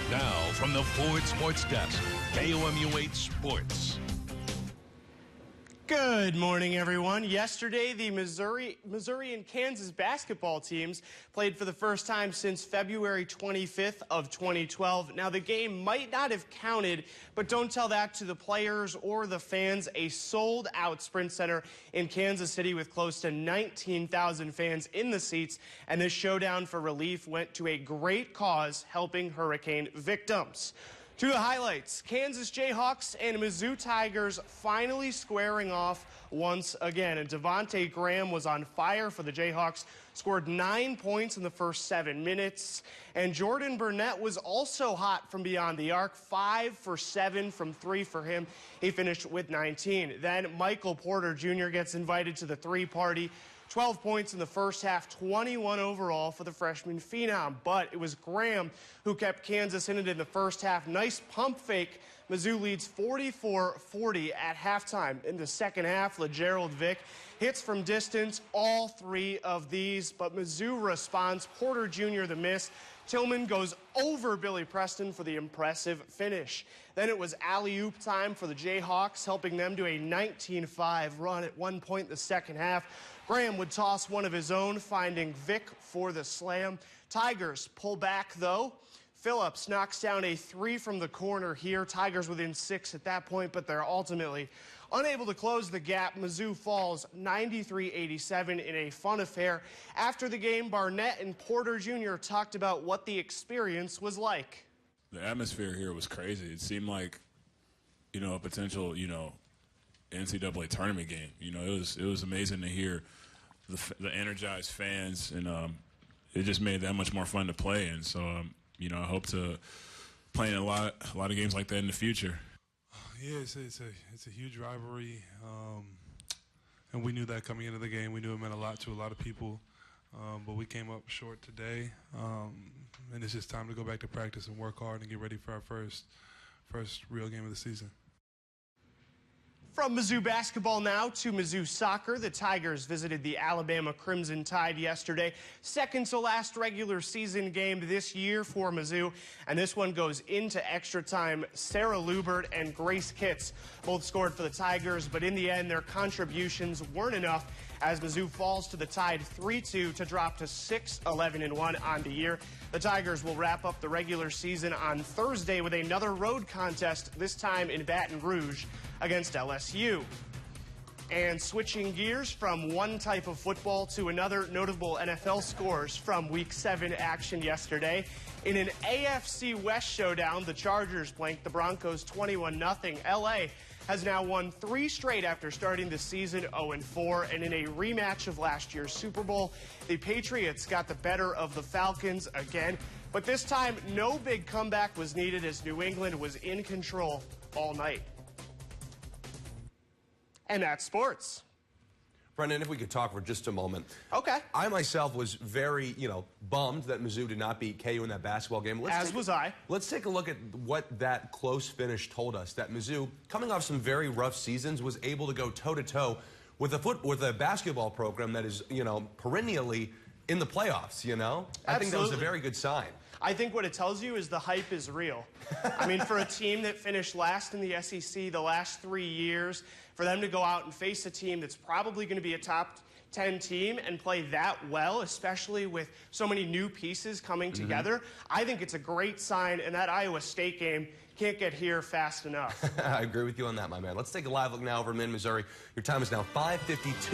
Now, from the Ford Sports Desk, KOMU-8 Sports. Good morning, everyone. Yesterday, the Missouri and Kansas basketball teams played for the first time since February 25th of 2012. Now, the game might not have counted, but don't tell that to the players or the fans. A sold-out Sprint Center in Kansas City with close to 19,000 fans in the seats, and this showdown for relief went to a great cause, helping hurricane victims. To the highlights, Kansas Jayhawks and Mizzou Tigers finally squaring off once again. And Devontae Graham was on fire for the Jayhawks, scored 9 points in the first 7 minutes. And Jordan Burnett was also hot from beyond the arc, 5 for 7 from 3 for him. He finished with 19. Then Michael Porter Jr. gets invited to the three party. 12 points in the first half, 21 overall for the freshman phenom. But it was Graham who kept Kansas in it in the first half. Nice pump fake. Mizzou leads 44-40 at halftime. In the second half, LaGerald Vick hits from distance, all 3 of these. But Mizzou responds. Porter Jr. the miss. Tillman goes over Billy Preston for the impressive finish. Then it was alley-oop time for the Jayhawks, helping them to a 19-5 run at one point in the second half. Graham would toss one of his own, finding Vick for the slam. Tigers pull back, though. Phillips knocks down a 3 from the corner here. Tigers within 6 at that point, but they're ultimately unable to close the gap. Mizzou falls 93-87 in a fun affair. After the game, Barnett and Porter Jr. talked about what the experience was like. The atmosphere here was crazy. It seemed like, a potential, NCAA tournament game. It was amazing to hear the energized fans, and it just made it that much more fun to play. And so, I hope to play in a lot of games like that in the future. Yeah, it's a huge rivalry, and we knew that coming into the game. We knew it meant a lot to a lot of people, but we came up short today, and it's just time to go back to practice and work hard and get ready for our first real game of the season. From Mizzou basketball now to Mizzou soccer. The Tigers visited the Alabama Crimson Tide yesterday. Second to last regular season game this year for Mizzou. And this one goes into extra time. Sarah Lubert and Grace Kitts both scored for the Tigers, but in the end, their contributions weren't enough as Mizzou falls to the Tide 3-2 to drop to 6-11-1 on the year. The Tigers will wrap up the regular season on Thursday with another road contest, this time in Baton Rouge against LSU. And switching gears from one type of football to another, notable NFL scores from Week 7 action yesterday. In an AFC West showdown, the Chargers blanked the Broncos 21-0. LA has now won 3 straight after starting the season 0-4. And in a rematch of last year's Super Bowl, the Patriots got the better of the Falcons again. But this time, no big comeback was needed as New England was in control all night. And that's sports. Brendon, if we could talk for just a moment. Okay. I myself was very, bummed that Mizzou did not beat KU in that basketball game. As was I. Let's take a look at what that close finish told us, that Mizzou, coming off some very rough seasons, was able to go toe-to-toe with a basketball program that is, perennially in the playoffs, I think that was a very good sign. I think what it tells you is the hype is real. I mean, for a team that finished last in the SEC the last 3 years, for them to go out and face a team that's probably going to be a top 10 team and play that well, especially with so many new pieces coming together, I think it's a great sign, and that Iowa State game can't get here fast enough. I agree with you on that, my man. Let's take a live look now over in Missouri. Your time is now 5:52.